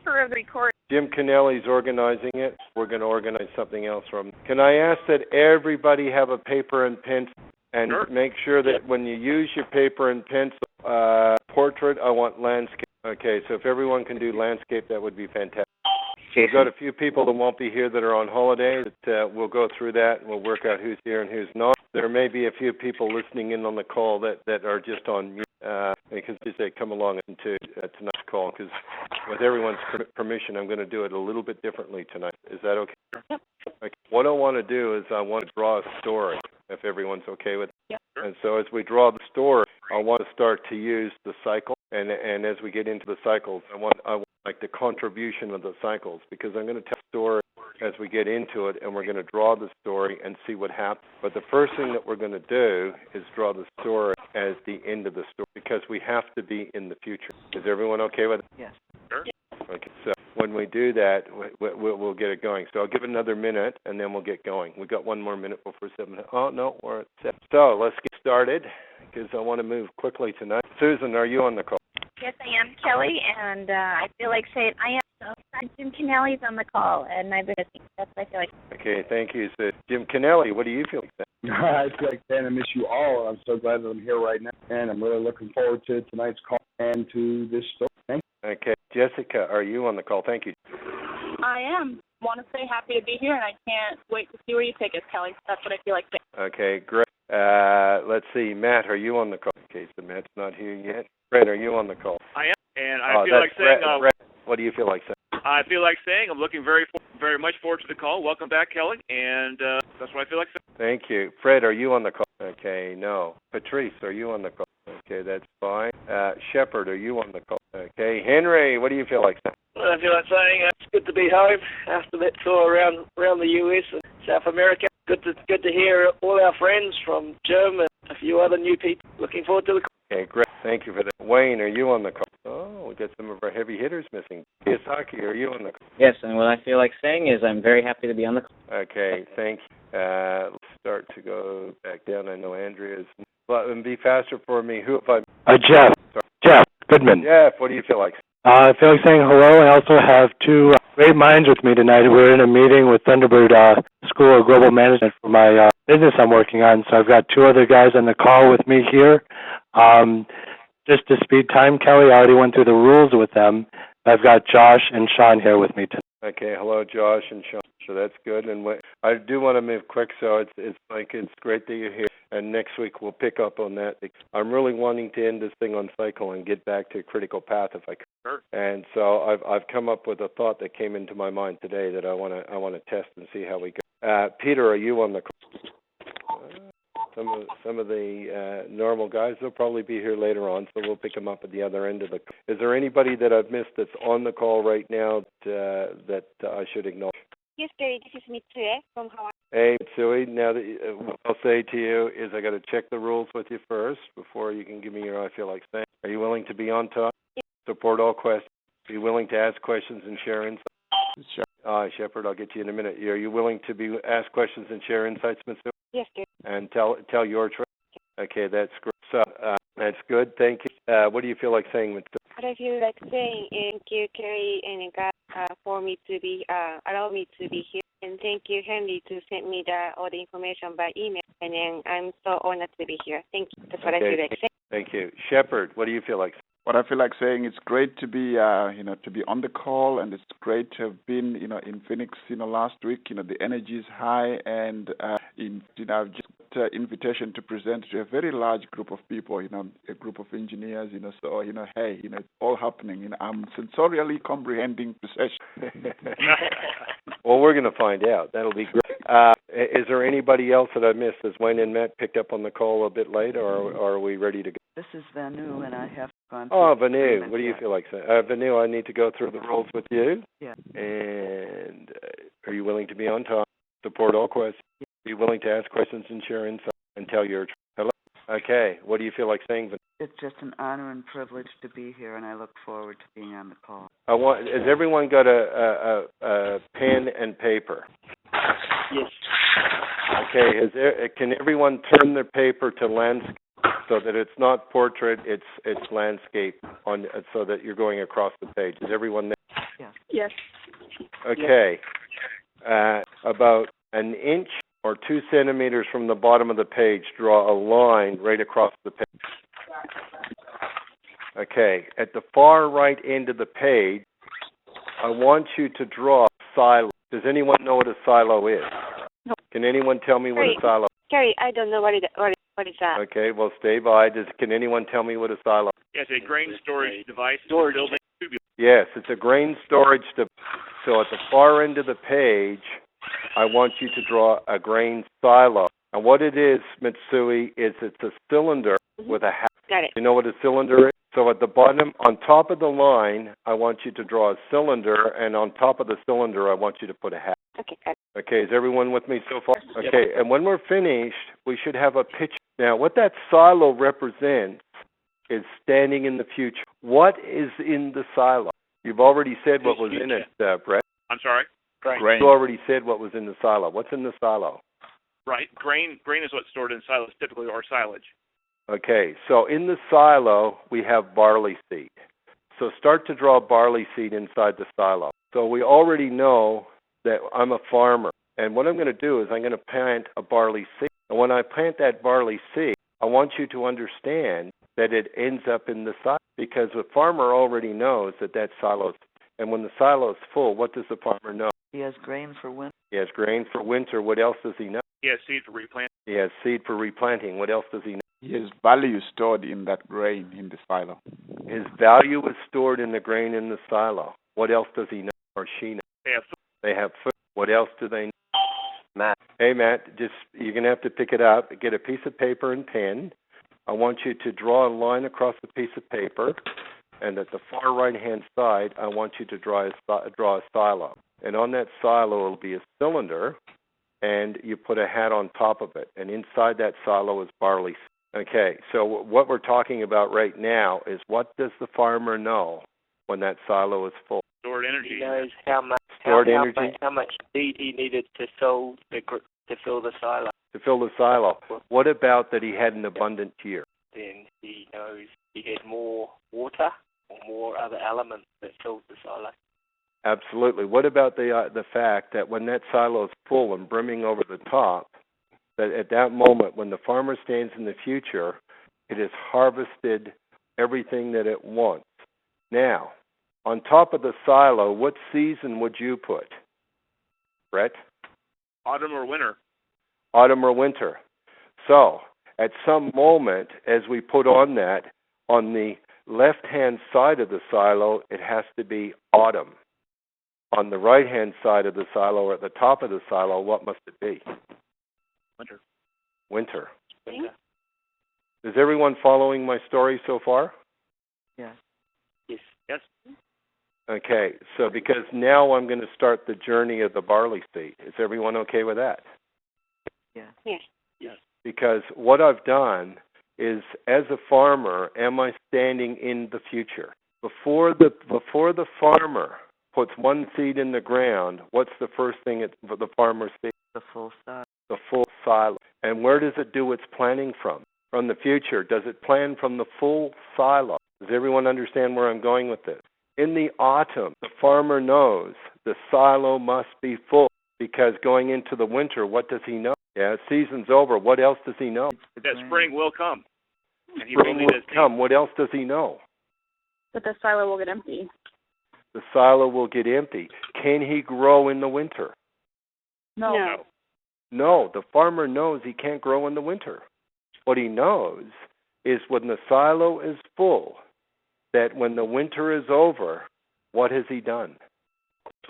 keeper of the recording. Jim Kennelly's organizing it. We're going to organize something else from. Can I ask that everybody have a paper and pencil and make sure that when you use your paper and pencil, portrait, I want landscape. Okay, so if everyone can do landscape, that would be fantastic. We've got a few people that won't be here that are on holiday. That we'll go through that and we'll work out who's here and who's not. There may be a few people listening in on the call that are just on mute because they come along to tonight's call. Because with everyone's permission, I'm going to do it a little bit differently tonight. Is that okay? Yep. Okay. What I want to do is I want to draw a story, if everyone's okay with it. Yep. And so as we draw the story, I want to start to use the cycle. And as we get into the cycles, I want like the contribution of the cycles, because I'm going to tell the story as we get into it, and we're going to draw the story and see what happens. But the first thing that we're going to do is draw the story as the end of the story, because we have to be in the future. Is everyone okay with it? Yes. Sure. Okay, so when we do that, we'll get it going. So I'll give it another minute, and then we'll get going. We've got one more minute before 7. Oh, no, we're at 7. So let's get started, because I want to move quickly tonight. Susan, are you on the call? Yes, I am, Kelly, and I feel like saying I am. So Jim Kennelly's on the call, and I've been missing. That's what I feel like. Okay, thank you, sis. Jim Kennelly, what do you feel like saying? I feel like saying I miss you all. I'm so glad that I'm here right now, and I'm really looking forward to tonight's call and to this story. Thank you. Okay, Jessica, are you on the call? Thank you. I am. Want to say happy to be here, and I can't wait to see where you take us, Kelly. That's what I feel like saying. Okay, great. Let's see, Matt, are you on the call? Okay, so Matt's not here yet. Fred, are you on the call? I am, and I feel like saying. Fred, what do you feel like saying? I feel like saying I'm looking very much forward to the call. Welcome back, Kelly, and that's what I feel like saying. Thank you. Fred, are you on the call? Okay, no. Patrice, are you on the call? Okay, that's fine. Shepard, are you on the call? Okay, Henry, what do you feel like saying? Well, I feel like saying it's good to be home after that tour around the US and South America. Good to hear all our friends from Jim and a few other new people. Looking forward to the call. Okay, great. Thank you for that. Wayne, are you on the call? Oh, we got some of our heavy hitters missing. Kiyosaki, are you on the call? Yes, and what I feel like saying is I'm very happy to be on the call. Okay, thank you. Let's start to go back down. I know Andrea's. But be faster for me. Who if I? Jeff. Sorry. Jeff Goodman. Jeff, what do you feel like? I feel like saying hello. I also have two great minds with me tonight. We're in a meeting with Thunderbird School of Global Management for my business I'm working on. So I've got two other guys on the call with me here. Just to speed time, Kelly, I already went through the rules with them. I've got Josh and Sean here with me tonight. Okay, hello, Josh and Sean. So that's good. And I do want to move quick, so it's great that you're here. And next week we'll pick up on that. I'm really wanting to end this thing on cycle and get back to critical path if I can. Sure. And so I've come up with a thought that came into my mind today that I want to test and see how we go. Peter, are you on the call? Some of the normal guys, they'll probably be here later on, so we'll pick them up at the other end of the call. Is there anybody that I've missed that's on the call right now that I should acknowledge? Yes, Kelly, this is Mitsue from Hawaii. Hey, Mitsui, now what I'll say to you is I got to check the rules with you first before you can give me your I feel like saying. Are you willing to be on top? Yes. Support all questions? Are you willing to ask questions and share insights? Sure. Shepard, I'll get you in a minute. Are you willing to ask questions and share insights, Mitsui? Yes, Kelly. And tell your truth? Okay, that's great. So that's good. Thank you. What do you feel like saying, Mitsui? What I feel like saying is thank you, Kelly and God, for me to be, allow me to be here. And thank you, Henry, to send me all the information by email. And then I'm so honored to be here. Thank you. That's what I feel like saying. Thank you. Shepard, what do you feel like saying? What I feel like saying, it's great to be, to be on the call, and it's great to have been, in Phoenix, last week. The energy is high, and just invitation to present to a very large group of people, a group of engineers, so, hey, it's all happening. I'm sensorially comprehending the session. Well, we're going to find out. That'll be great. Is there anybody else that I missed? Has Wayne and Matt picked up on the call a bit late, or are we ready to go? This is Vanu, and I have gone through. Oh, Vanu, what do you feel like saying? Vanu, I need to go through the rules with you. Yeah. And are you willing to be on time? Support all questions? Yeah. Are you willing to ask questions and share insight and tell your truth? Hello? Okay, what do you feel like saying, Vanu? It's just an honor and privilege to be here, and I look forward to being on the call. Has everyone got a pen and paper? Yes. Okay, can everyone turn their paper to landscape so that it's not portrait, it's landscape, so that you're going across the page? Is everyone there? Yes. Yes. Okay. About an inch or 2 centimeters from the bottom of the page, draw a line right across the page. Okay. At the far right end of the page, I want you to draw a silo. Does anyone know what a silo is? No. Can anyone tell me what a silo is? Carrie, I don't know what is that. Okay, well, stay by. Can anyone tell me what a silo is? Yes, a grain storage device. Building tubular. Yes, it's a grain storage device. So at the far end of the page, I want you to draw a grain silo. And what it is, Mitsui, is it's a cylinder with a hat. Got it. You know what a cylinder is? So at the bottom, on top of the line, I want you to draw a cylinder, and on top of the cylinder, I want you to put a hat. Okay, got it. Okay, is everyone with me so far? Okay, and when we're finished, we should have a picture. Now, what that silo represents is standing in the future. What is in the silo? You've already said what was in it, Brett. I'm sorry? Grain. You already said what was in the silo. What's in the silo? Right. Grain is what's stored in silos typically, or silage. Okay, so in the silo, we have barley seed. So start to draw barley seed inside the silo. So we already know that I'm a farmer. And what I'm going to do is I'm going to plant a barley seed. And when I plant that barley seed, I want you to understand that it ends up in the silo, because the farmer already knows that silo is. And when the silo is full, what does the farmer know? He has grain for winter. He has grain for winter. What else does he know? He has seed for replanting. He has seed for replanting. What else does he know? He has value stored in that grain in the silo. His value is stored in the grain in the silo. What else does he know or she know? They have food. They have food. What else do they know? Matt. Hey, Matt, you're going to have to pick it up. Get a piece of paper and pen. I want you to draw a line across the piece of paper, and at the far right-hand side, I want you to draw a silo. And on that silo will be a cylinder, and you put a hat on top of it. And inside that silo is barley. Okay, so what we're talking about right now is, what does the farmer know when that silo is full? Stored energy. He knows how much seed he needed to fill the silo. To fill the silo. What about that he had an abundant year? Then he knows he had more water or more other elements that filled the silo. Absolutely. What about the fact that when that silo is full and brimming over the top, that at that moment when the farmer stands in the future, it has harvested everything that it wants. Now, on top of the silo, what season would you put? Brett? Autumn or winter. Autumn or winter. So, at some moment, as we put on that, on the left-hand side of the silo, it has to be autumn. On the right-hand side of the silo, or at the top of the silo, what must it be? Winter. Winter. Winter. Is everyone following my story so far? Yes. Yes. Yes. Okay, so because now I'm going to start the journey of the barley seed. Is everyone okay with that? Yes. Yes. Yes. Because what I've done is, as a farmer, am I standing in the future? Before the farmer puts one seed in the ground, what's the first thing the farmer sees? The full silo. The full silo. And where does it do its planning from? From the future. Does it plan from the full silo? Does everyone understand where I'm going with this? In the autumn, the farmer knows the silo must be full, because going into the winter, what does he know? Yeah, season's over. What else does he know? That spring will come. And Spring will come. What else does he know? But the silo will get empty. The silo will get empty. Can he grow in the winter? No. No, the farmer knows he can't grow in the winter. What he knows is, when the silo is full, that when the winter is over, what has he done?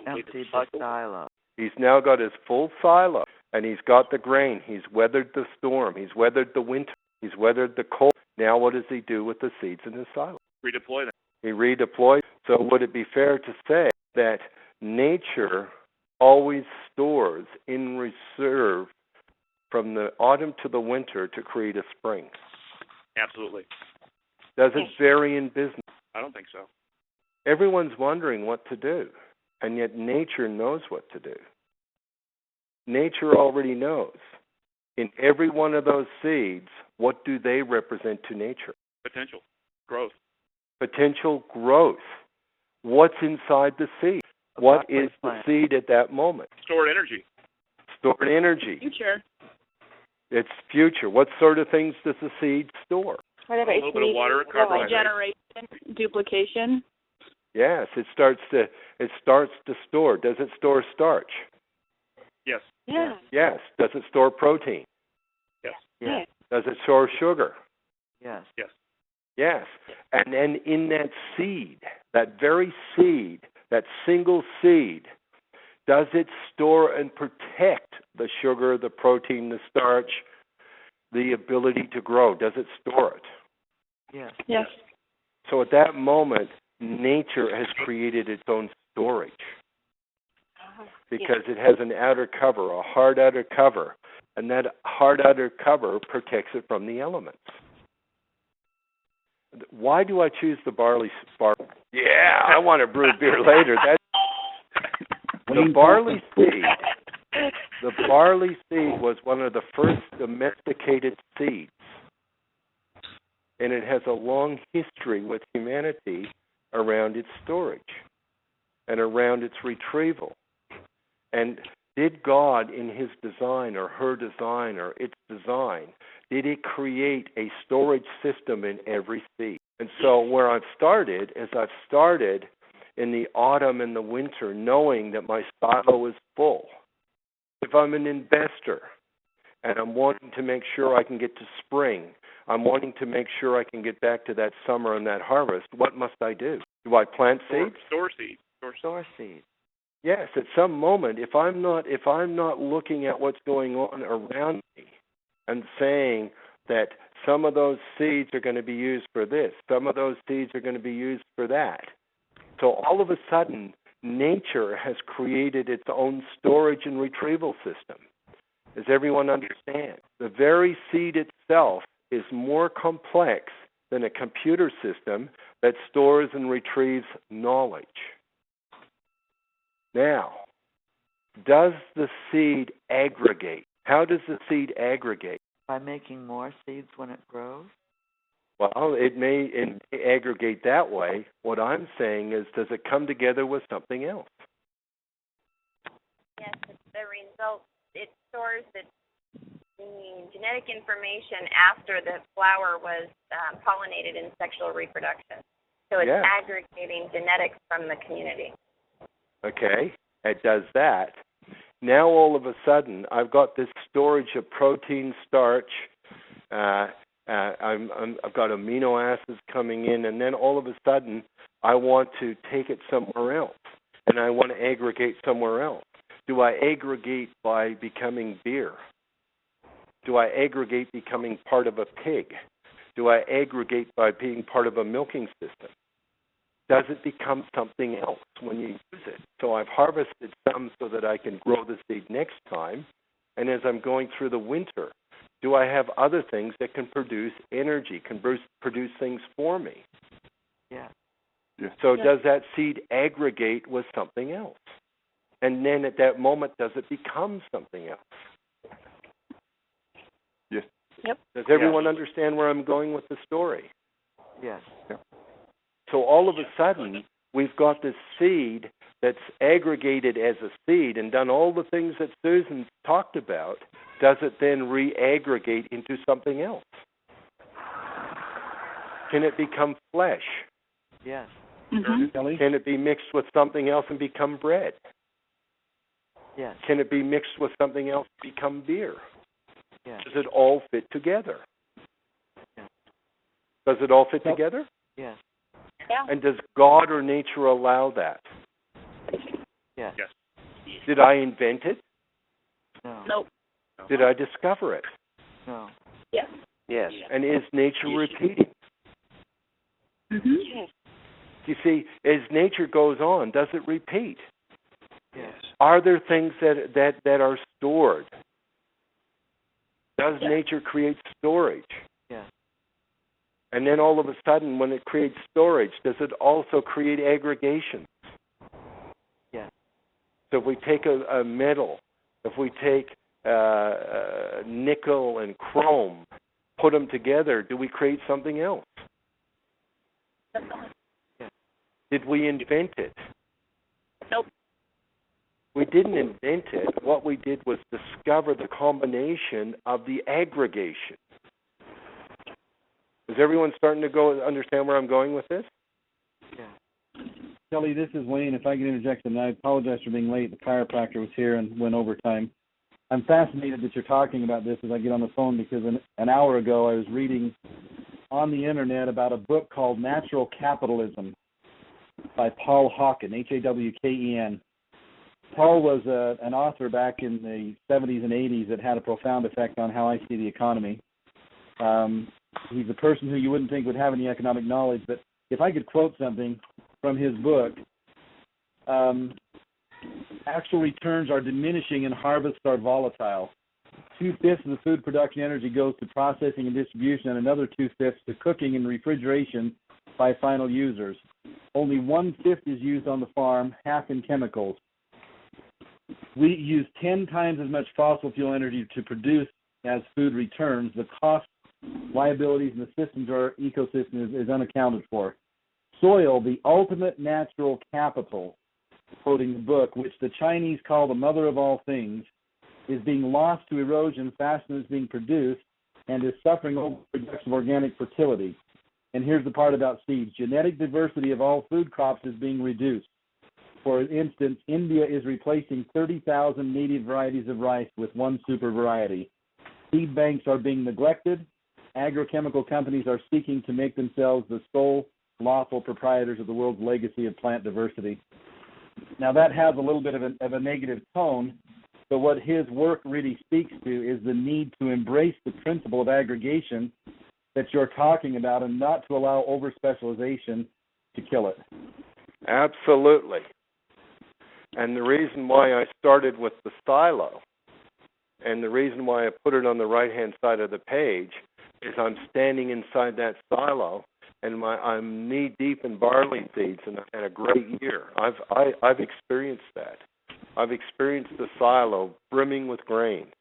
Emptied the silo. He's now got his full silo, and he's got the grain. He's weathered the storm. He's weathered the winter. He's weathered the cold. Now what does he do with the seeds in his silo? Redeploy them. He redeploys. So would it be fair to say that nature always stores in reserve from the autumn to the winter to create a spring? Absolutely. Does it vary in business? I don't think so. Everyone's wondering what to do, and yet nature knows what to do. Nature already knows. In every one of those seeds, what do they represent to nature? Potential. Growth. Potential growth. What's inside the seed? what is the seed at that moment? Stored energy. Stored energy. Future. It's future. What sort of things does the seed store? Whatever A little bit of water, carbohydrates. Regeneration, duplication. Yes, it starts to store. Does it store starch? Yes. Yeah. Yes. Does it store protein? Yes. Yes. Does it store sugar? Yes. Yes. Yes. And then in that seed, that very seed, that single seed, does it store and protect the sugar, the protein, the starch, the ability to grow? Does it store it? Yes. Yes. So at that moment, nature has created its own storage because it has an outer cover, a hard outer cover, and that hard outer cover protects it from the elements. Why do I choose the barley? Yeah, I want to brew beer later. The barley seed. The barley seed was one of the first domesticated seeds, and it has a long history with humanity around its storage and around its retrieval. And did God, in His design or her design or its design, did it create a storage system in every seed? And so where I've started is I've started in the autumn and the winter knowing that my silo is full. If I'm an investor and I'm wanting to make sure I can get to spring, I'm wanting to make sure I can get back to that summer and that harvest, what must I do? Do I plant seeds? Store seeds. Store seeds. Yes, at some moment, if I'm not looking at what's going on around me and saying that some of those seeds are going to be used for this, some of those seeds are going to be used for that. So all of a sudden, nature has created its own storage and retrieval system. Does everyone understand? The very seed itself is more complex than a computer system that stores and retrieves knowledge. Now, does the seed aggregate? How does the seed aggregate? By making more seeds when it grows? Well, it may aggregate that way. What I'm saying is, does it come together with something else? Yes, it's the result. It stores the genetic information after the flower was pollinated in sexual reproduction. So it's aggregating genetics from the community. Okay, it does that. Now all of a sudden, I've got this storage of protein, starch. I've got amino acids coming in, and then all of a sudden, I want to take it somewhere else, and I want to aggregate somewhere else. Do I aggregate by becoming beer? Do I aggregate becoming part of a pig? Do I aggregate by being part of a milking system? Does it become something else when you use it? So I've harvested some so that I can grow the seed next time, and as I'm going through the winter, do I have other things that can produce energy, can produce things for me? Yeah. So does that seed aggregate with something else? And then at that moment, does it become something else? Yes. Yep. Does everyone understand where I'm going with the story? Yes. Yep. So all of a sudden, we've got this seed that's aggregated as a seed and done all the things that Susan talked about. Does it then re-aggregate into something else? Can it become flesh? Yes. Mm-hmm. Can it be mixed with something else and become bread? Yes. Can it be mixed with something else and become beer? Yes. Does it all fit together? Yes. Does it all fit together? Yes. Yeah. And does God or nature allow that? Yes. Yes. Did I invent it? No. Nope. Did I discover it? No. Yes. Yes. And is nature repeating? Mm-hmm. Yes. You see, as nature goes on, does it repeat? Yes. Are there things that are stored? Does nature create storage? Yes. And then all of a sudden, when it creates storage, does it also create aggregation? Yes. So if we take a metal, if we take nickel and chrome, put them together, do we create something else? Definitely. Did we invent it? Nope. We didn't invent it. What we did was discover the combination of the aggregation. Is everyone starting to understand where I'm going with this? Yeah. Kelly, this is Wayne. If I can interject, and I apologize for being late. The chiropractor was here and went overtime. I'm fascinated that you're talking about this as I get on the phone because an hour ago I was reading on the internet about a book called Natural Capitalism by Paul Hawken, Hawken. Paul was an author back in the 70s and 80s that had a profound effect on how I see the economy. He's a person who you wouldn't think would have any economic knowledge, but if I could quote something from his book, actual returns are diminishing and harvests are volatile. 2/5 of the food production energy goes to processing and distribution, and another 2/5 to cooking and refrigeration by final users. Only 1/5 is used on the farm, half in chemicals. We use 10 times as much fossil fuel energy to produce as food returns. The cost, liabilities, and the systems of our ecosystem is unaccounted for. Soil, the ultimate natural capital, quoting the book, which the Chinese call the mother of all things, is being lost to erosion faster than it's being produced and is suffering overproduction of organic fertility. And here's the part about seeds. Genetic diversity of all food crops is being reduced. For instance, India is replacing 30,000 native varieties of rice with one super variety. Seed banks are being neglected. Agrochemical companies are seeking to make themselves the sole lawful proprietors of the world's legacy of plant diversity. Now that has a little bit of a negative tone, but what his work really speaks to is the need to embrace the principle of aggregation that you're talking about and not to allow over-specialization to kill it. Absolutely. And the reason why I started with the silo and the reason why I put it on the right-hand side of the page is I'm standing inside that silo and I'm knee-deep in barley seeds and I've had a great year. I've experienced that. I've experienced the silo brimming with grain.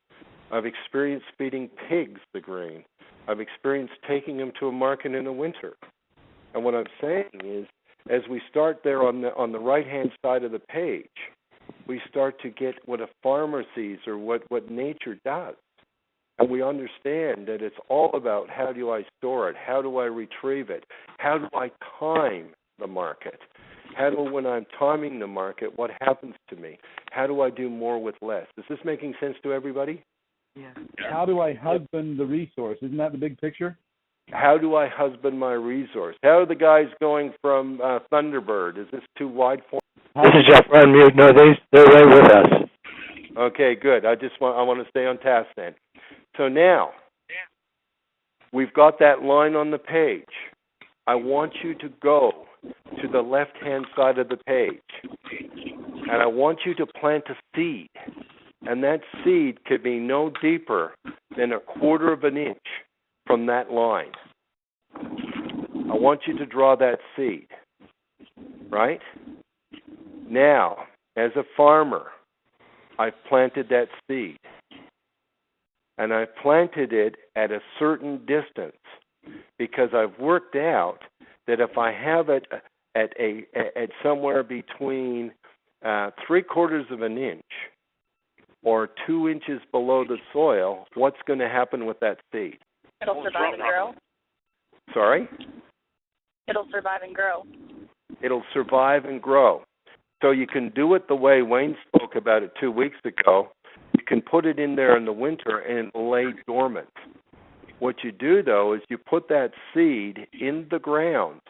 I've experienced feeding pigs the grain. I've experienced taking them to a market in the winter. And what I'm saying is, as we start there on the right-hand side of the page, we start to get what a farmer sees or what nature does. And we understand that it's all about how do I store it, how do I retrieve it, how do I time the market, when I'm timing the market, what happens to me, how do I do more with less. Is this making sense to everybody? Yeah. How do I husband the resource? Isn't that the big picture? How do I husband my resource? How are the guys going from Thunderbird? Is this too wide for? This is Jeff. We're on mute. No, they're right with us. Okay, good. I want to stay on task then. So now, we've got that line on the page. I want you to go to the left-hand side of the page, and I want you to plant a seed, and that seed could be no deeper than 1/4 of an inch from that line. I want you to draw that seed, right? Now, as a farmer, I've planted that seed. And I planted it at a certain distance because I've worked out that if I have it at somewhere between 3/4 of an inch or 2 inches below the soil, what's going to happen with that seed? It'll survive and grow. Sorry? It'll survive and grow. It'll survive and grow. So you can do it the way Wayne spoke about it 2 weeks ago. You can put it in there in the winter and it'll lay dormant. What you do, though, is you put that seed in the ground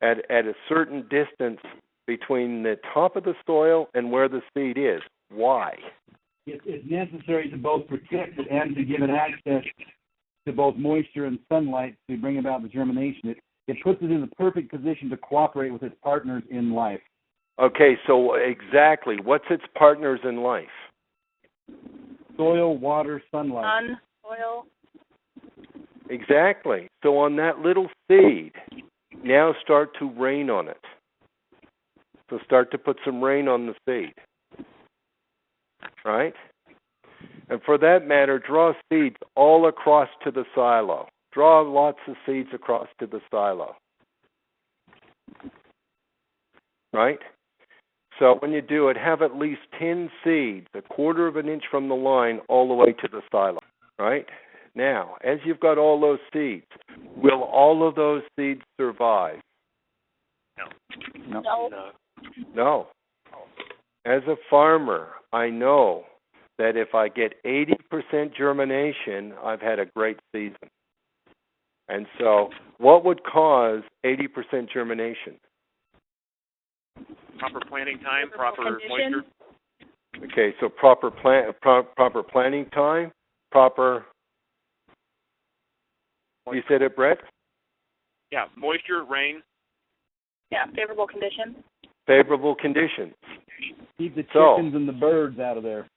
at a certain distance between the top of the soil and where the seed is. Why? It's necessary to both protect it and to give it access to both moisture and sunlight to bring about the germination. It puts it in the perfect position to cooperate with its partners in life. Okay, so exactly. What's its partners in life? Soil, water, sunlight. Sun, soil. Exactly. So on that little seed, now start to rain on it. So start to put some rain on the seed. Right? And for that matter, draw seeds all across to the silo. Draw lots of seeds across to the silo. Right? So when you do it, have at least 10 seeds, a quarter of an inch from the line, all the way to the silo, right? Now, as you've got all those seeds, will all of those seeds survive? No. As a farmer, I know that if I get 80% germination, I've had a great season. And so what would cause 80% germination? Proper planting time, proper moisture. Okay, so proper planting time, proper. You said it, Brett? Yeah, moisture, rain. Yeah, favorable conditions. Favorable conditions. Keep the chickens and the birds out of there.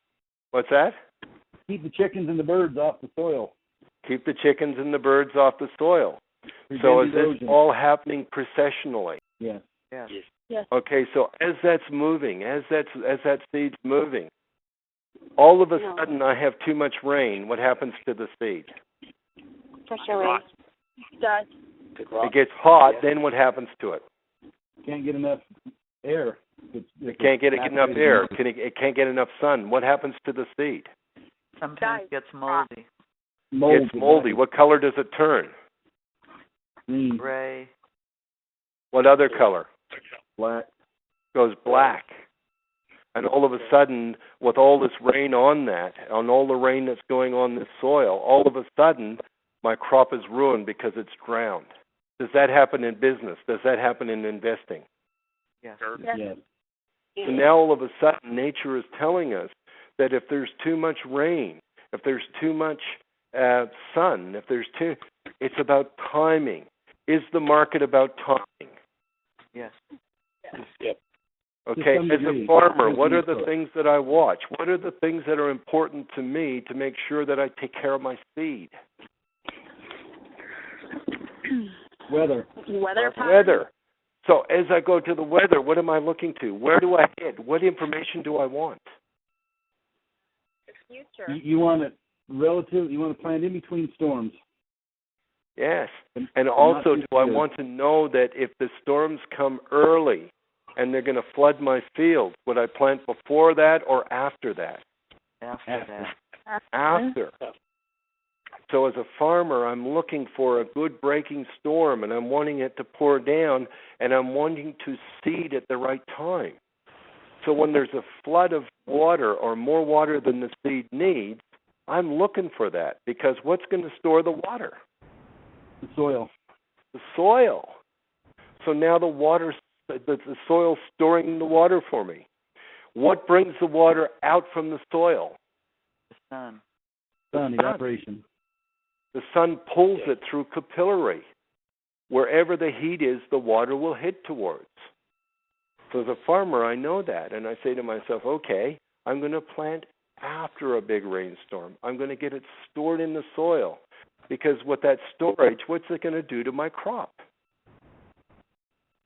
What's that? Keep the chickens and the birds off the soil. Keep the chickens and the birds off the soil. Prevent So is erosion. this all happening processionally? Yes. Yes. Okay, so as that's moving, as that seed's moving, all of a sudden I have too much rain. What happens to the seed? Pressure rain. Does. It gets hot. Then what happens to it? Can't get enough air. It can't get enough air. It can't get enough sun. What happens to the seed? Sometimes it gets moldy. It gets moldy. What color does it turn? Green. Gray. What other color? Black. Goes black. And all of a sudden, with all this rain on that, on all the rain that's going on this soil, all of a sudden, my crop is ruined because it's drowned. Does that happen in business? Does that happen in investing? Yes. Yes. So now all of a sudden, nature is telling us that if there's too much rain, if there's too much sun, it's about timing. Is the market about timing? Yes. Yep. Okay, as a farmer, what are the things that I watch? What are the things that are important to me to make sure that I take care of my seed? Weather. Weather. So as I go to the weather, what am I looking to? Where do I head? What information do I want? Future. You want it relative. You want to plant in between storms. Yes. And also, do I want to know that if the storms come early and they're going to flood my field, would I plant before that or after that? After. So as a farmer, I'm looking for a good breaking storm, and I'm wanting it to pour down, and I'm wanting to seed at the right time. So when there's a flood of water or more water than the seed needs, I'm looking for that, because what's going to store the water? The soil. The soil. So now the soil's storing the water for me. What brings the water out from the soil? The sun. Evaporation. The sun pulls it through capillary. Wherever the heat is, the water will head towards. So as a farmer, I know that, and I say to myself, okay, I'm going to plant after a big rainstorm. I'm going to get it stored in the soil, because with that storage, what's it going to do to my crop?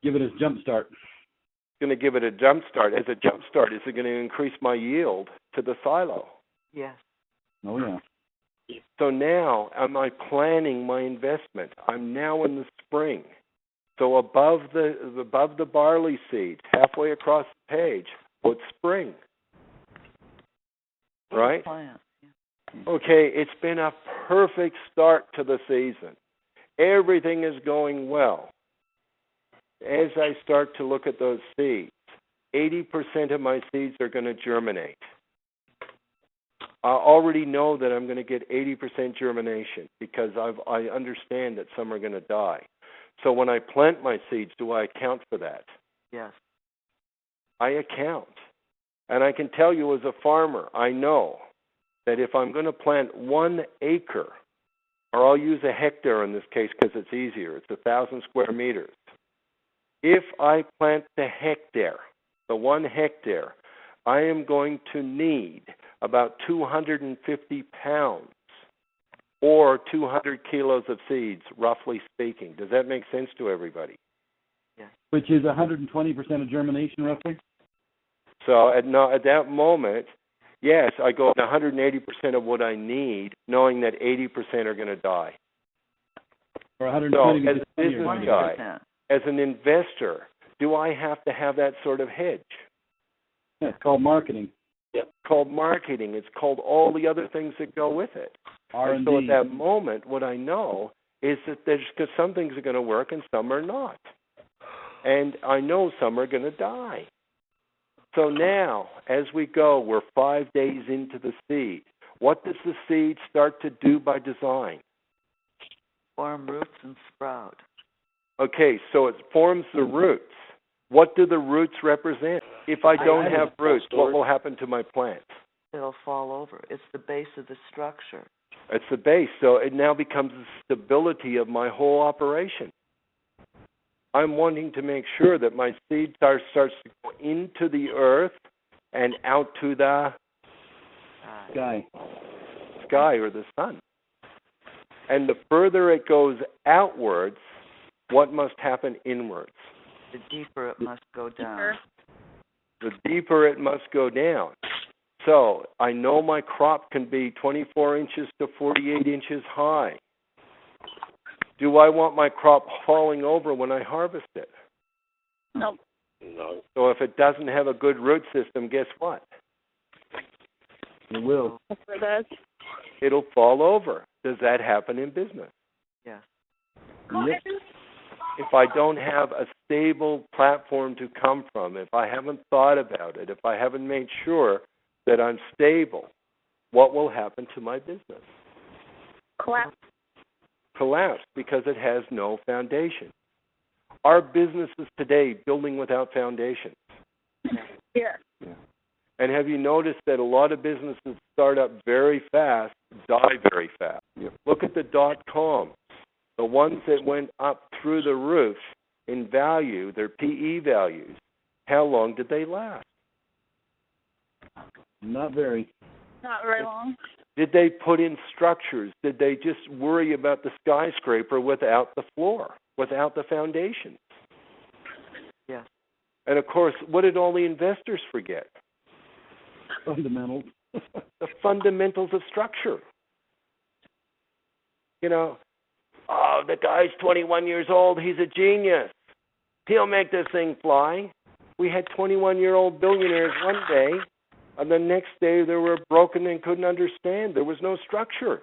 Give it a jump start. It's going to give it a jump start. As a jump start, is it going to increase my yield to the silo? Yes. Oh, yeah. So now, am I planning my investment? I'm now in the spring. So above the barley seeds, halfway across the page, put spring. Right? Okay, it's been a perfect start to the season. Everything is going well. As I start to look at those seeds, 80% of my seeds are going to germinate. I already know that I'm going to get 80% germination because I understand that some are going to die. So when I plant my seeds, do I account for that? Yes. I account. And I can tell you as a farmer, I know that if I'm going to plant 1 acre, or I'll use a hectare in this case because it's easier, it's 1,000 square meters. If I plant the 1 hectare, I am going to need about 250 pounds or 200 kilos of seeds, roughly speaking. Does that make sense to everybody? Yes. Which is 120% of germination, roughly? So at that moment, yes, I go at 180% of what I need, knowing that 80% are going to die. Or 120 so as a business guy, as an investor, do I have to have that sort of hedge? Yeah, it's called marketing. It's called marketing. It's called all the other things that go with it. R&D. And so at that moment, what I know is that because some things are going to work and some are not. And I know some are going to die. So now, as we go, we're 5 days into the seed. What does the seed start to do by design? Form roots and sprout. Okay, so it forms the roots. What do the roots represent? If I don't have roots, what will happen to my plant? It'll fall over. It's the base of the structure. It's the base, so it now becomes the stability of my whole operation. I'm wanting to make sure that my seed starts to go into the earth and out to the sky or the sun. And the further it goes outwards, what must happen inwards? The deeper it must go down. The deeper it must go down. So I know my crop can be 24 inches to 48 inches high. Do I want my crop falling over when I harvest it? No. So if it doesn't have a good root system, guess what? It will. That's what it does. It'll fall over. Does that happen in business? Yes. Yep. If I don't have a stable platform to come from, if I haven't thought about it, if I haven't made sure that I'm stable, what will happen to my business? Collapse. Collapse because it has no foundation. Our businesses today building without foundations. Yeah. And have you noticed that a lot of businesses start up very fast, die very fast? Look at the .com. The ones that went up through the roof in value, their PE values, how long did they last? Not very. Not very long. Did they put in structures? Did they just worry about the skyscraper without the floor, without the foundation? Yes. And, of course, what did all the investors forget? Fundamentals. The fundamentals of structure. You know, oh, the guy's 21 years old. He's a genius. He'll make this thing fly. We had 21-year-old billionaires one day, and the next day they were broken and couldn't understand. There was no structure.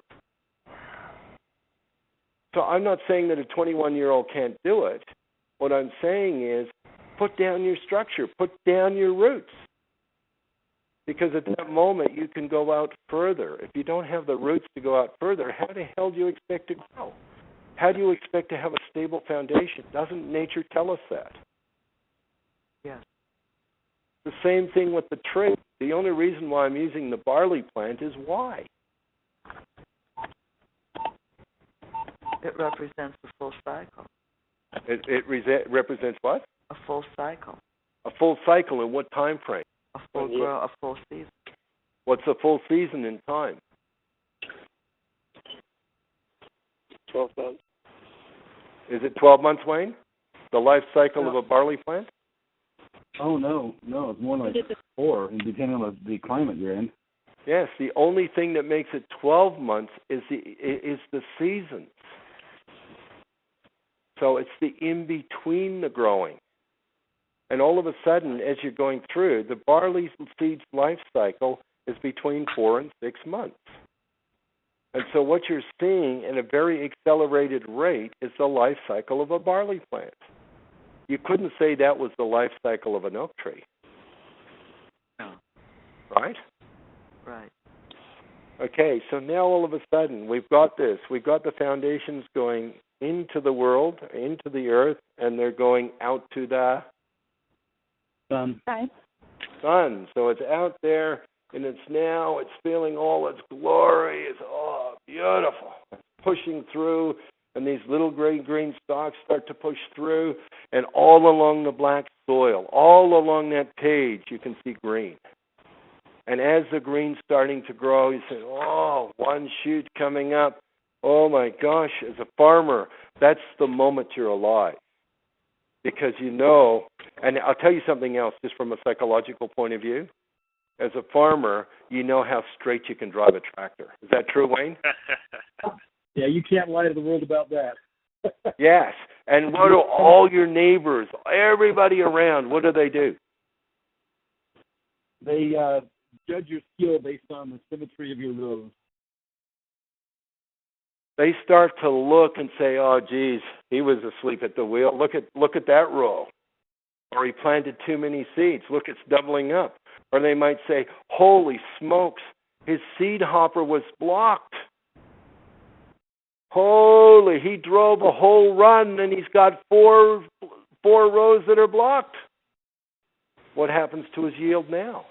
So I'm not saying that a 21-year-old can't do it. What I'm saying is put down your structure. Put down your roots. Because at that moment, you can go out further. If you don't have the roots to go out further, how the hell do you expect to grow? How do you expect to have a stable foundation? Doesn't nature tell us that? Yes. The same thing with the tree. The only reason why I'm using the barley plant is why? It represents the full cycle. It represents what? A full cycle. A full cycle in what time frame? A full grow, a full season. What's a full season in time? 12 months. Is it 12 months, Wayne? The life cycle of a barley plant? Oh, no. It's more like 4, depending on the climate you're in. Yes, the only thing that makes it 12 months is the seasons. So it's the in-between the growing. And all of a sudden, as you're going through, the barley seed's life cycle is between 4 and 6 months. And so what you're seeing in a very accelerated rate is the life cycle of a barley plant. You couldn't say that was the life cycle of an oak tree. No. Right? Right. Okay, so now all of a sudden we've got this. We've got the foundations going into the world, into the earth, and they're going out to the sun. So it's out there, and it's feeling all its glory. It's beautiful. It's pushing through, and these little green stalks start to push through, and all along the black soil, all along that page, you can see green. And as the green's starting to grow, you say, one shoot coming up. Oh, my gosh, as a farmer, that's the moment you're alive. Because you know, and I'll tell you something else, just from a psychological point of view. As a farmer, you know how straight you can drive a tractor. Is that true, Wayne? Yeah, you can't lie to the world about that. Yes. And what do all your neighbors, everybody around, what do? They judge your skill based on the symmetry of your rows. They start to look and say, "Oh, geez, he was asleep at the wheel. Look at that row." Or he planted too many seeds. Look, it's doubling up. Or they might say, "Holy smokes, his seed hopper was blocked. Holy, he drove a whole run and he's got four rows that are blocked. What happens to his yield now?"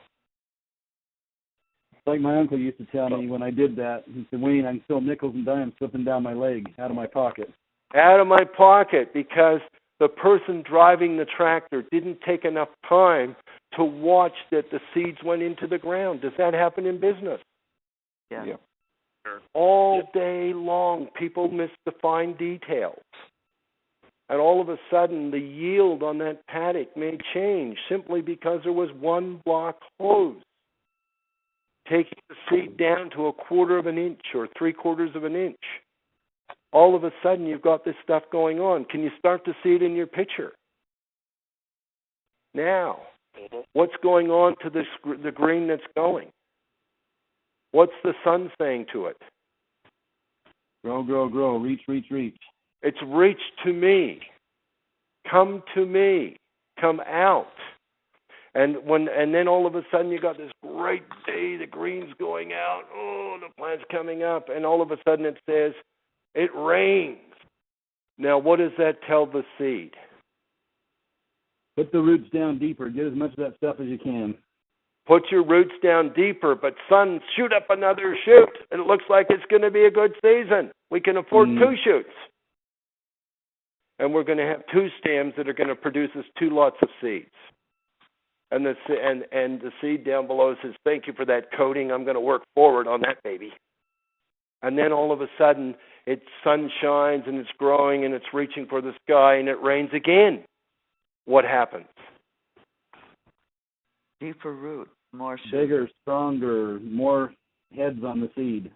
Like my uncle used to tell me when I did that, he said, "Wayne, I'm still nickels and dimes slipping down my leg, out of my pocket." Out of my pocket, because the person driving the tractor didn't take enough time to watch that the seeds went into the ground. Does that happen in business? Yeah. Sure. All day long, people miss the fine details. And all of a sudden, the yield on that paddock may change simply because there was one block hose. Taking the seed down to 1/4 of an inch or 3/4 of an inch. All of a sudden, you've got this stuff going on. Can you start to see it in your picture? Now, what's going on to the green that's going? What's the sun saying to it? Grow, grow, grow. Reach, reach, reach. It's reach to me. Come to me. Come out. And then all of a sudden you got this great day, the green's going out, oh, the plant's coming up, and all of a sudden it says, it rains. Now what does that tell the seed? Put the roots down deeper. Get as much of that stuff as you can. Put your roots down deeper, but son, shoot up another shoot. It looks like it's going to be a good season. We can afford 2 shoots. And we're going to have 2 stems that are going to produce us 2 lots of seeds. And the seed down below says, "Thank you for that coating. I'm going to work forward on that baby." And then all of a sudden, sun shines and it's growing and it's reaching for the sky and it rains again. What happens? Deeper root, more bigger, stronger, more heads on the seed.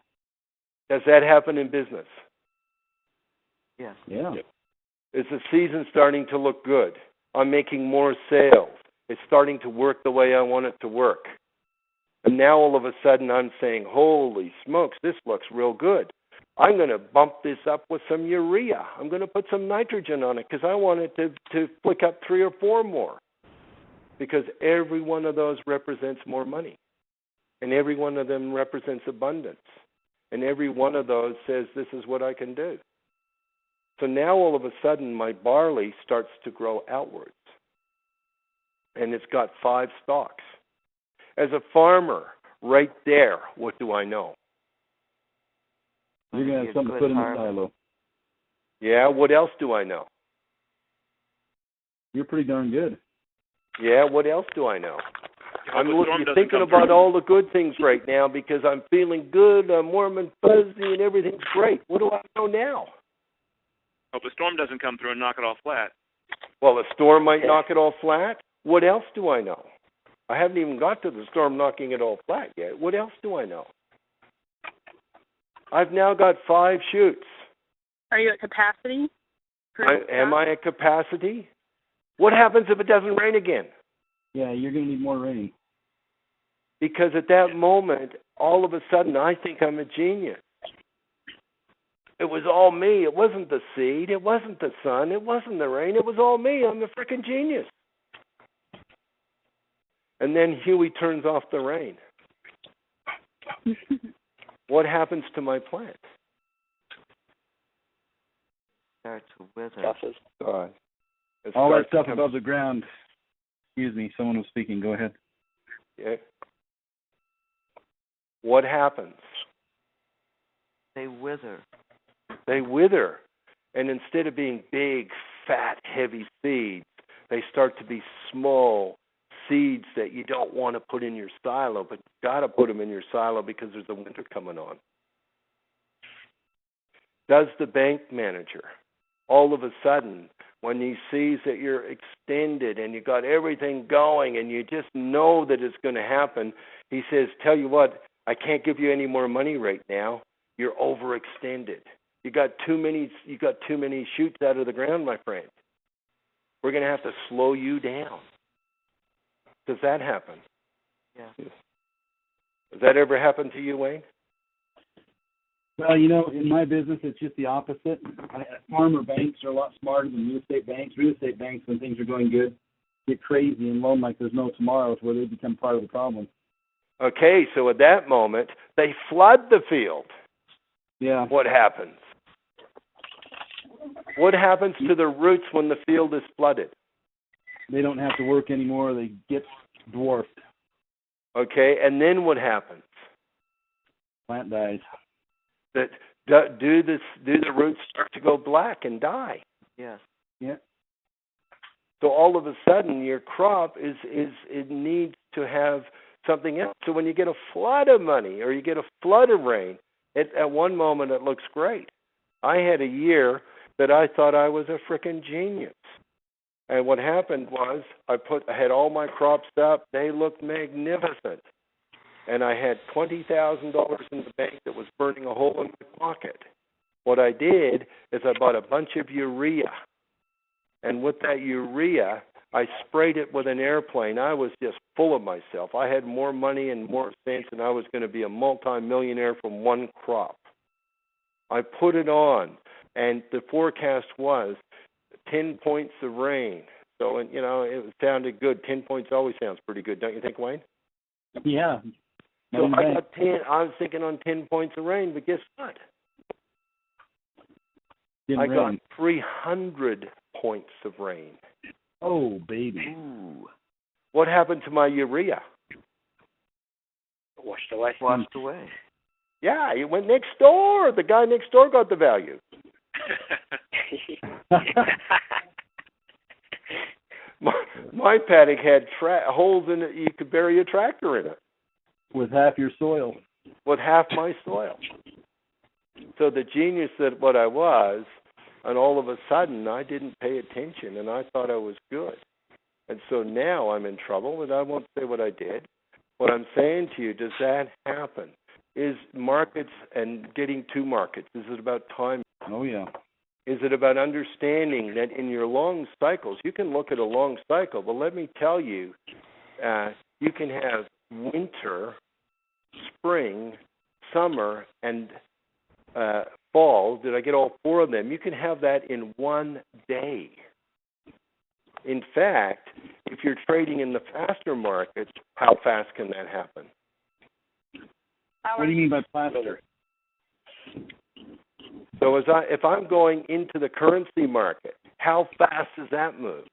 Does that happen in business? Yes. Yeah. Is the season starting to look good? I'm making more sales. It's starting to work the way I want it to work. And now all of a sudden I'm saying, "Holy smokes, this looks real good. I'm going to bump this up with some urea. I'm going to put some nitrogen on it because I want it to flick up 3 or 4 more." Because every one of those represents more money. And every one of them represents abundance. And every one of those says, this is what I can do. So now all of a sudden my barley starts to grow outwards. And it's got 5 stalks. As a farmer, right there, what do I know? You're going to have something to put in the silo. Yeah, what else do I know? You're pretty darn good. Yeah, what else do I know? I'm thinking about all the good things right now because I'm feeling good, I'm warm and fuzzy, and everything's great. What do I know now? Hope a storm doesn't come through and knock it all flat. Well, a storm might knock it all flat. What else do I know? I haven't even got to the storm knocking it all flat yet. What else do I know? I've now got 5 shoots. Are you at capacity? Am I at capacity? What happens if it doesn't rain again? Yeah, you're going to need more rain. Because at that moment, all of a sudden, I think I'm a genius. It was all me. It wasn't the seed. It wasn't the sun. It wasn't the rain. It was all me. I'm a freaking genius. And then Huey turns off the rain. What happens to my plant? Starts to wither. All that stuff above the ground. Excuse me, someone was speaking. Go ahead. Yeah. What happens? They wither. They wither. And instead of being big, fat, heavy seeds, they start to be small seeds that you don't want to put in your silo, but you've got to put them in your silo because there's a winter coming on. Does the bank manager, all of a sudden, when he sees that you're extended and you got everything going and you just know that it's going to happen, he says, "Tell you what, I can't give you any more money right now. You're overextended. You got too many shoots out of the ground, my friend. We're going to have to slow you down." Does that happen? Yeah. Has that ever happened to you, Wayne? Well, you know, in my business, it's just the opposite. Farmer banks are a lot smarter than real estate banks. Real estate banks, when things are going good, get crazy and loan like there's no tomorrow, where they become part of the problem. Okay, so at that moment, they flood the field. Yeah. What happens? What happens to the roots when the field is flooded? They don't have to work anymore. They get dwarfed. Okay, and then what happens? Plant dies. That do the roots start to go black and die? Yes. Yeah. So all of a sudden, your crop it needs to have something else. So when you get a flood of money or you get a flood of rain, at one moment it looks great. I had a year that I thought I was a frickin' genius. And what happened was I had all my crops up. They looked magnificent. And I had $20,000 in the bank that was burning a hole in my pocket. What I did is I bought a bunch of urea. And with that urea, I sprayed it with an airplane. I was just full of myself. I had more money and more sense, and I was going to be a multi-millionaire from one crop. I put it on, and the forecast was 10 points of rain. So, you know, it sounded good. 10 points always sounds pretty good, don't you think, Wayne? Yeah. So I got 10. I was thinking on 10 points of rain, but guess what? I got 300 points of rain. Oh, baby. Ooh. What happened to my urea? Washed away. Washed away. Yeah, it went next door. The guy next door got the value. my paddock had holes in it. You could bury a tractor in it. With half your soil. With half my soil. So the genius that what I was, and all of a sudden I didn't pay attention, and I thought I was good. And so now I'm in trouble, and I won't say what I did. What I'm saying to you, does that happen? Is markets and getting to markets, is it about time? Oh, yeah. Is it about understanding that in your long cycles, you can look at a long cycle, but let me tell you, you can have winter, spring, summer, and fall. Did I get all four of them? You can have that in one day. In fact, if you're trading in the faster markets, how fast can that happen? What do you mean by faster? So if I'm going into the currency market, how fast does that move?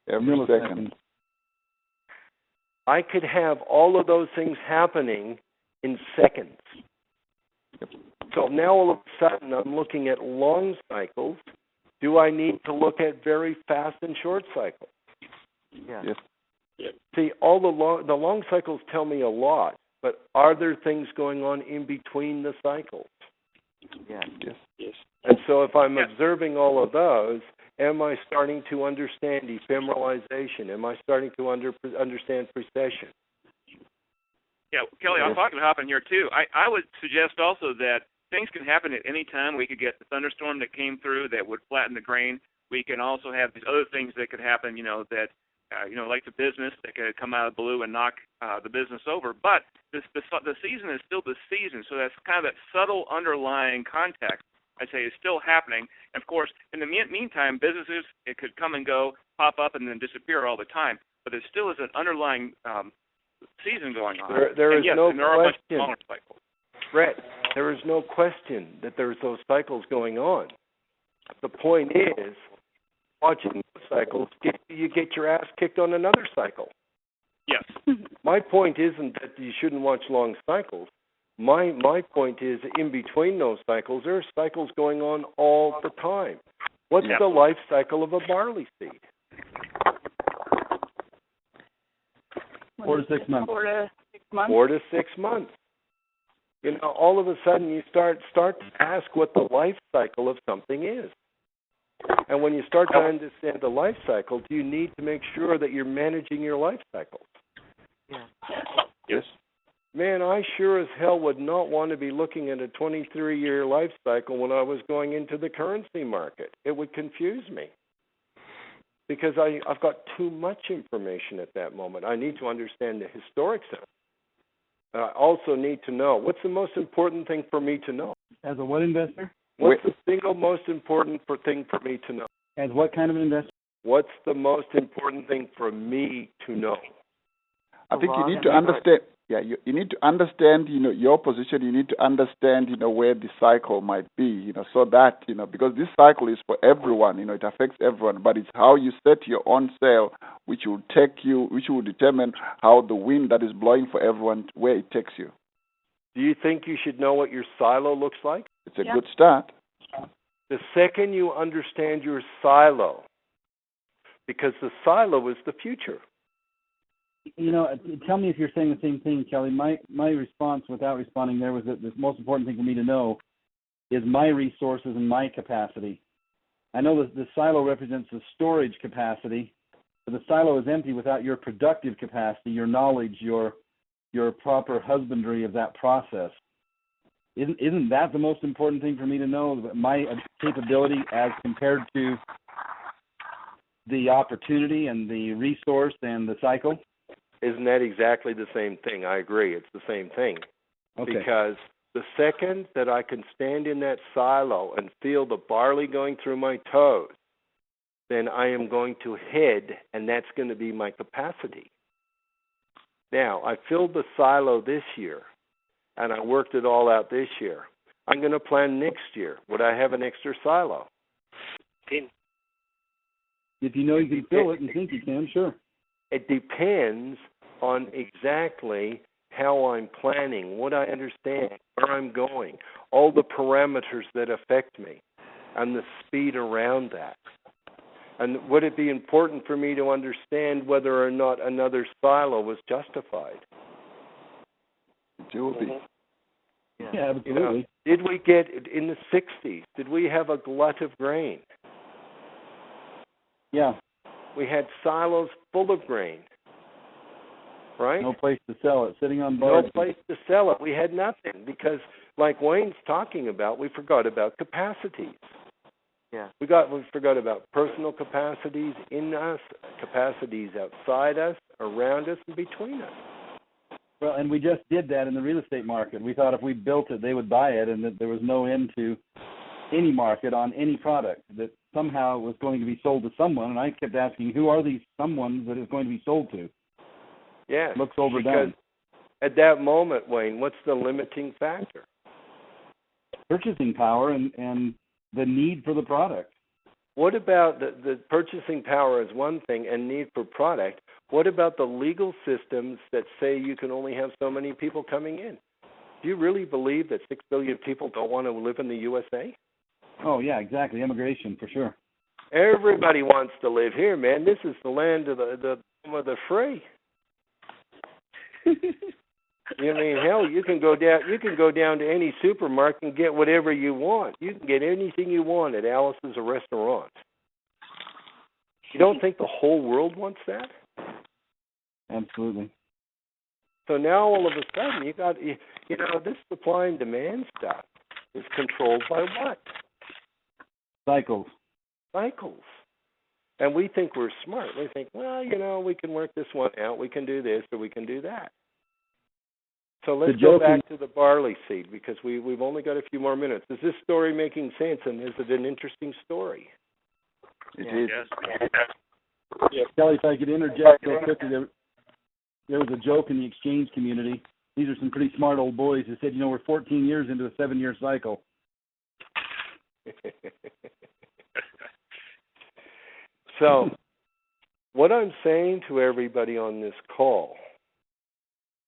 Every second. I could have all of those things happening in seconds. So now all of a sudden I'm looking at long cycles. Do I need to look at very fast and short cycles? Yeah. Yes. Yep. See, all the long cycles tell me a lot, but are there things going on in between the cycles? Yes. Yes. Yes. And so if I'm observing all of those, am I starting to understand ephemeralization? Am I starting to understand precession? Yeah, Kelly, I'm talking to hop in here too. I would suggest also that things can happen at any time. We could get the thunderstorm that came through that would flatten the grain. We can also have these other things that could happen, that, like the business that could come out of the blue and knock the business over. But the season is still the season, so that's kind of that subtle underlying context, I'd say, is still happening. And, of course, in the meantime, businesses, it could come and go, pop up, and then disappear all the time. But there still is an underlying season going on. There is no question. Brett, there is no question that there's those cycles going on. The point is, watching those cycles, you get your ass kicked on another cycle. Yes. My point isn't that you shouldn't watch long cycles. My point is, in between those cycles, there are cycles going on all the time. What's the life cycle of a barley seed? 4 to 6 months. 4 to 6 months. 4 to 6 months. All of a sudden you start to ask what the life cycle of something is. And when you start to understand the life cycle, do you need to make sure that you're managing your life cycles? Yeah. Yes. Man, I sure as hell would not want to be looking at a 23-year life cycle when I was going into the currency market. It would confuse me. because I've got too much information at that moment. I need to understand the historic sense. I also need to know, what's the most important thing for me to know? As a what investor? What's the single most important thing for me to know? As what kind of an investor? What's the most important thing for me to know? I think you need to understand. Yeah, you need to understand, your position. You need to understand, where the cycle might be, so that, because this cycle is for everyone, it affects everyone. But it's how you set your own sail, which will determine how the wind that is blowing for everyone, where it takes you. Do you think you should know what your silo looks like? It's a good start. The second you understand your silo, because the silo is the future. Tell me if you're saying the same thing, Kelly. My response without responding there was that the most important thing for me to know is my resources and my capacity. I know that the silo represents the storage capacity, but the silo is empty without your productive capacity, your knowledge, your proper husbandry of that process. Isn't that the most important thing for me to know? My capability as compared to the opportunity and the resource and the cycle? Isn't that exactly the same thing? I agree. It's the same thing. Okay. Because the second that I can stand in that silo and feel the barley going through my toes, then I am going to head, and that's going to be my capacity. Now, I filled the silo this year, and I worked it all out this year. I'm going to plan next year. Would I have an extra silo? If you know you can fill it and think you can, sure. It depends on exactly how I'm planning, what I understand, where I'm going, all the parameters that affect me, and the speed around that. And would it be important for me to understand whether or not another silo was justified? It will be. Yeah, absolutely. Did we get, in the 60s, did we have a glut of grain? Yeah. We had silos full of grain, right? No place to sell it, sitting on barge. No place to sell it. We had nothing because, like Wayne's talking about, we forgot about capacities. Yeah. We forgot about personal capacities in us, capacities outside us, around us, and between us. Well, and we just did that in the real estate market. We thought if we built it, they would buy it, and that there was no end to any market on any product, that somehow it was going to be sold to someone. And I kept asking, who are these someone that is going to be sold to? Yes. Looks overdone. Because at that moment, Wayne, what's the limiting factor? Purchasing power and the need for the product. What about the purchasing power is one thing and need for product? What about the legal systems that say you can only have so many people coming in? Do you really believe that 6 billion people don't want to live in the USA? Oh, yeah, exactly. Immigration, for sure. Everybody wants to live here, man. This is the land of the free. You mean, hell, you can go down to any supermarket and get whatever you want. You can get anything you want at Alice's restaurant. You don't think the whole world wants that? Absolutely. So now all of a sudden you got, this supply and demand stuff is controlled by what? Cycles. And we think we're smart. We think, well, we can work this one out. We can do this or we can do that. So let's go back to the barley seed because we've only got a few more minutes. Is this story making sense, and is it an interesting story? It is. Yeah. Kelly, if I could interject real quickly, there was a joke in the exchange community. These are some pretty smart old boys who said, we're 14 years into a 7-year cycle. So what I'm saying to everybody on this call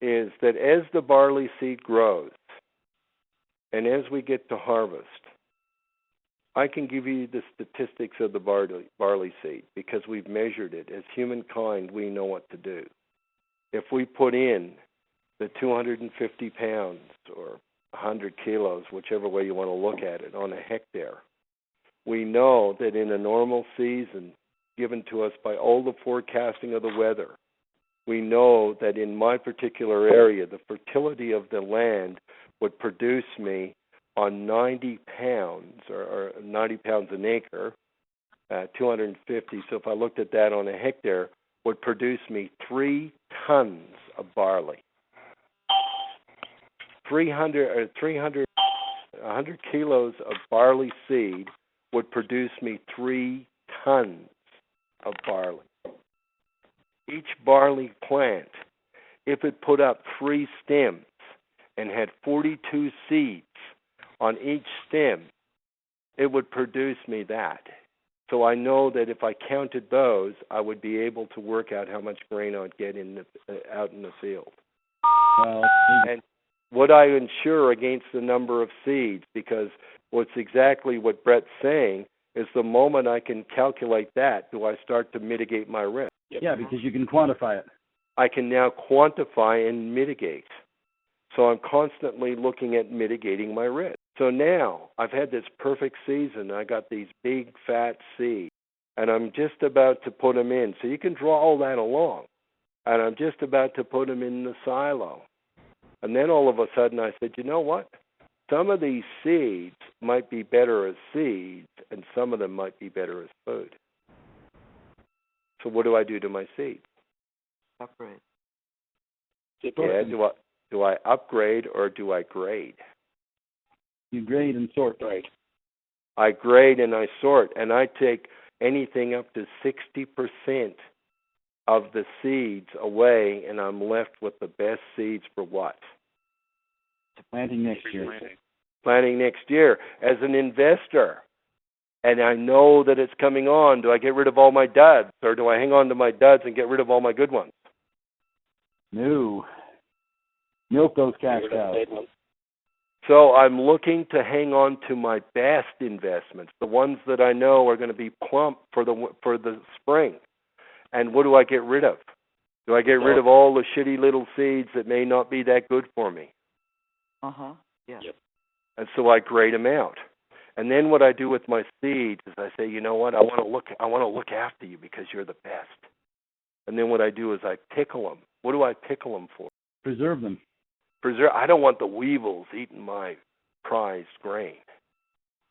is that as the barley seed grows and as we get to harvest, I can give you the statistics of the barley seed because we've measured it. As humankind, we know what to do. If we put in the 250 pounds or 100 kilos, whichever way you want to look at it, on a hectare, we know that in a normal season given to us by all the forecasting of the weather, we know that in my particular area, the fertility of the land would produce me on 90 pounds or 90 pounds an acre, 250. So if I looked at that on a hectare, would produce me 3 tons of barley. 100 kilos of barley seed would produce me 3 tons of barley. Each barley plant, if it put up 3 stems and had 42 seeds on each stem, it would produce me that. So I know that if I counted those, I would be able to work out how much grain I'd get out in the field. And would I insure against the number of seeds? Because what's exactly what Brett's saying is the moment I can calculate that, do I start to mitigate my risk? Yeah, because you can quantify it. I can now quantify and mitigate. So I'm constantly looking at mitigating my risk. So now I've had this perfect season. I got these big, fat seeds, and I'm just about to put them in. So you can draw all that along. And I'm just about to put them in the silo. And then all of a sudden I said, you know what? Some of these seeds might be better as seeds, and some of them might be better as food. So what do I do to my seeds? Upgrade. Yeah, do I upgrade or do I grade? You grade and sort. Right. I grade and I sort, and I take anything up to 60% of the seeds away, and I'm left with the best seeds for what? Planting next year. Planting next year. As an investor, and I know that it's coming on, do I get rid of all my duds, or do I hang on to my duds and get rid of all my good ones? No. Milk those cash cows. So I'm looking to hang on to my best investments, the ones that I know are going to be plump for the spring. And what do I get rid of? Do I get rid of all the shitty little seeds that may not be that good for me? Yeah. Yep. And so I grade them out. And then what I do with my seeds is I say, you know what? I want to look after you because you're the best. And then what I do is I pickle them. What do I pickle them for? Preserve them. I don't want the weevils eating my prized grain.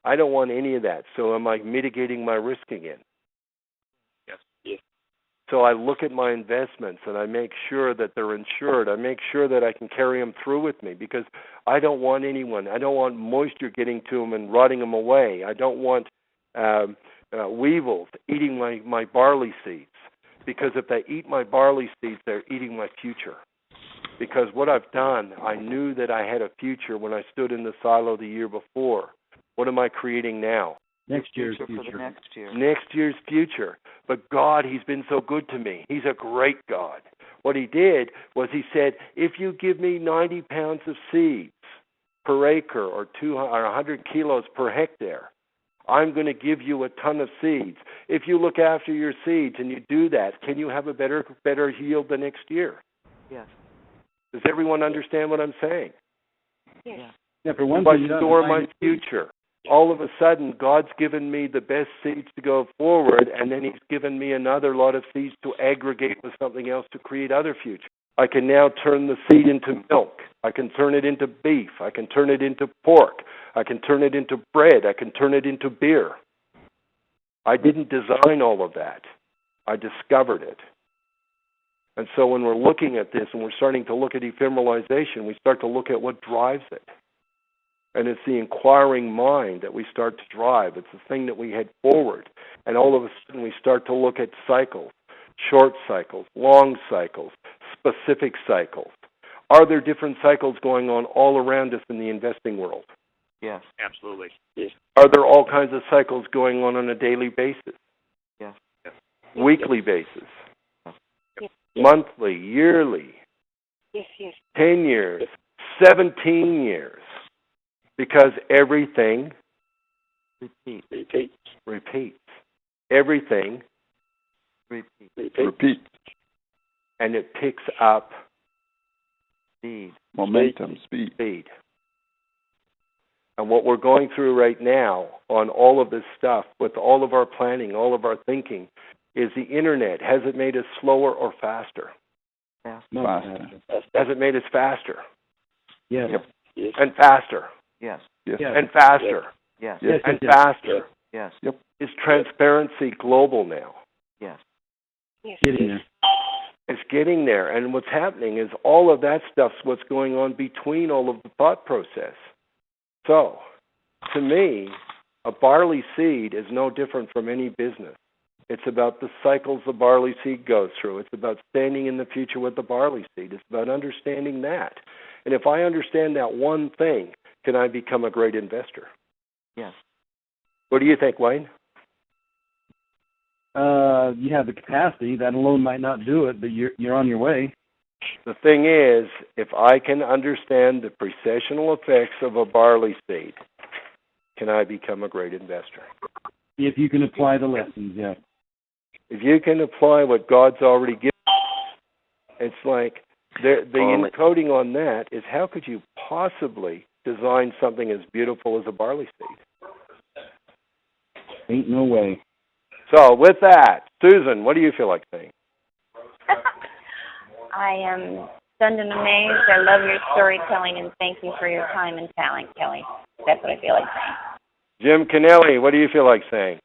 I don't want any of that. So am I mitigating my risk again? Yes. Yes. So I look at my investments and I make sure that they're insured. I make sure that I can carry them through with me because I don't want moisture getting to them and rotting them away. I don't want weevils eating my barley seeds because if they eat my barley seeds, they're eating my future. Because what I've done, I knew that I had a future when I stood in the silo the year before. What am I creating now? Next year's For the future. next year. Next year's future. But God, He's been so good to me. He's a great God. What He did was He said, if you give me 90 pounds of seeds per acre or 100 kilos per hectare, I'm going to give you a ton of seeds. If you look after your seeds and you do that, can you have a better yield the next year? Yes. Does everyone understand what I'm saying? Yeah. Yeah, for one If I thing, store my future, all of a sudden, God's given me the best seeds to go forward, and then He's given me another lot of seeds to aggregate with something else to create other future. I can now turn the seed into milk. I can turn it into beef. I can turn it into pork. I can turn it into bread. I can turn it into beer. I didn't design all of that. I discovered it. And so when we're looking at this and we're starting to look at ephemeralization, we start to look at what drives it. And it's the inquiring mind that we start to drive. It's the thing that we head forward. And all of a sudden we start to look at cycles, short cycles, long cycles, specific cycles. Are there different cycles going on all around us in the investing world? Yes. Absolutely. Yes. Are there all kinds of cycles going on a daily basis? Yes. Weekly basis? Yes. Monthly, yearly? Yes, yes. 10 years? 17 years? Because everything repeats. Everything Repeat. and it picks up Speed. Momentum, speed. And what we're going through right now on all of this stuff, with all of our planning, all of our thinking, is the Internet. Has it made us slower or faster? Faster. Has it made us faster? Yes. Yes. And faster? Yes. Yes. Yes. And faster? Yes. Yes. And faster? Yes. Yep. Is transparency global now? Yes. Yes. Getting there. It's getting there, and what's happening is all of that stuff's what's going on between all of the thought process. So, to me, a barley seed is no different from any business. It's about the cycles the barley seed goes through. It's about standing in the future with the barley seed. It's about understanding that. And if I understand that one thing, can I become a great investor? Yes. What do you think, Wayne? You have the capacity. That alone might not do it, but you're on your way. The thing is, if I can understand the precessional effects of a barley seed, can I become a great investor? If you can apply the lessons, yes. If you can apply what God's already given, it's like the encoding on that is how could you possibly design something as beautiful as a barley seed? Ain't no way. So with that, Susan, what do you feel like saying? I am stunned and amazed. I love your storytelling, and thank you for your time and talent, Kelly. That's what I feel like saying. Jim Kennelly, what do you feel like saying?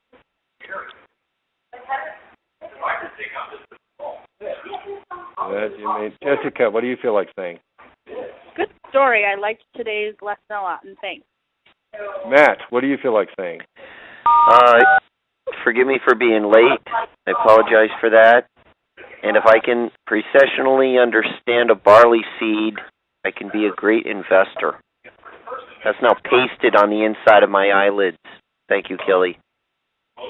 Jessica, what do you feel like saying? Good story. I liked today's lesson a lot, and thanks. Matt, what do you feel like saying? Forgive me for being late. I apologize for that. And if I can precessionally understand a barley seed, I can be a great investor. That's now pasted on the inside of my eyelids. Thank you, Kelly.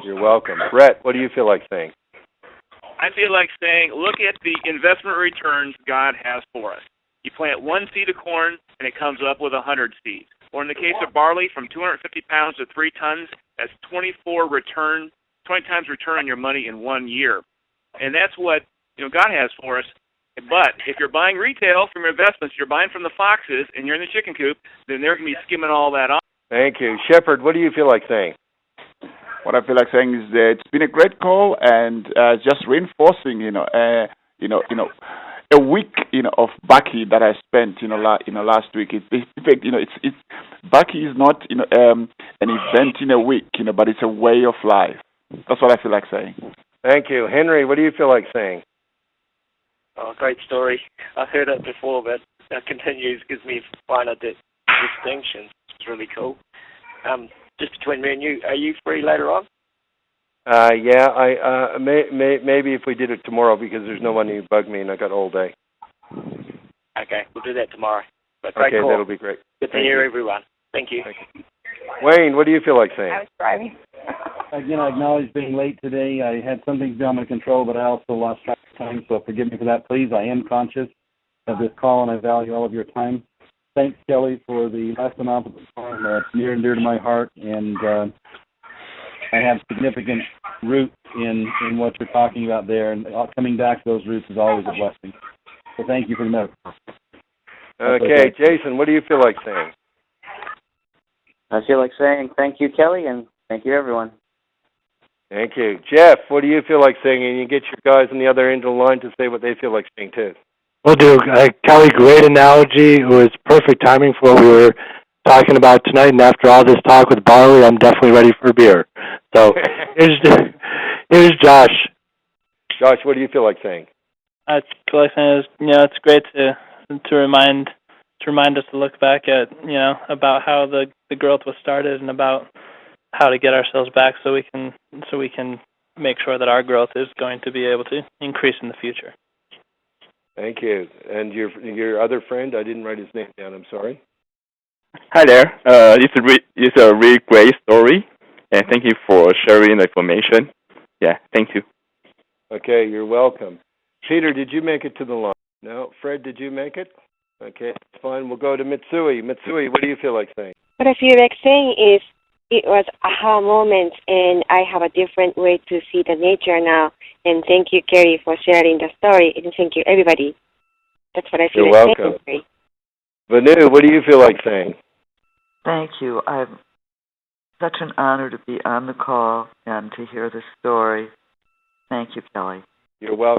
You're welcome. Brett, what do you feel like saying? I feel like saying, look at the investment returns God has for us. You plant one seed of corn, and it comes up with 100 seeds. Or in the case of barley, from 250 pounds to 3 tons, that's 20 times return on your money in 1 year. And that's what God has for us. But if you're buying retail from your investments, you're buying from the foxes, and you're in the chicken coop, then they're going to be skimming all that off. Thank you. Shepard, what do you feel like saying? What I feel like saying is that it's been a great call, and just reinforcing, a week, of Bucky that I spent, last week. It's Bucky is not, an event in a week, but it's a way of life. That's what I feel like saying. Thank you. Henry, what do you feel like saying? Oh, great story. I've heard it before, but that continues, gives me finer distinctions. It's really cool. Just between me and you, are you free later on? Yeah, maybe if we did it tomorrow because there's no one who bugged me and I got all day. Okay, we'll do that tomorrow. But great okay, call. That'll be great. Good to hear everyone. Thank you. Wayne, what do you feel like saying? I was driving. Again, I acknowledge being late today. I had some things beyond my control, but I also lost track of time, so forgive me for that, please. I am conscious of this call, and I value all of your time. Thanks, Kelly, for the lesson off of the phone. It's near and dear to my heart, and I have significant roots in what you're talking about there, and coming back to those roots is always a blessing. So thank you for the note. Okay, Jason, what do you feel like saying? I feel like saying thank you, Kelly, and thank you, everyone. Thank you. Jeff, what do you feel like saying? And you get your guys on the other end of the line to say what they feel like saying, too. Will do. Kelly, great analogy. It was perfect timing for what we were talking about tonight, and after all this talk with Barley, I'm definitely ready for a beer. So here's Josh. Josh, what do you feel like saying? I feel like saying it's great to remind us to look back at about how the growth was started and about how to get ourselves back so we can make sure that our growth is going to be able to increase in the future. Thank you. And your other friend, I didn't write his name down. I'm sorry. Hi there. It's a really great story, and thank you for sharing the information. Yeah, thank you. Okay, you're welcome. Peter, did you make it to the line? No. Fred, did you make it? Okay, that's fine. We'll go to Mitsui. Mitsui, what do you feel like saying? What I feel like saying is it was aha moment, and I have a different way to see the nature now. And thank you, Kerry, for sharing the story, and thank you, everybody. That's what I feel You're like welcome. saying. Vanu, what do you feel like saying? Thank you. I'm such an honor to be on the call and to hear the story. Thank you, Kelly. You're welcome.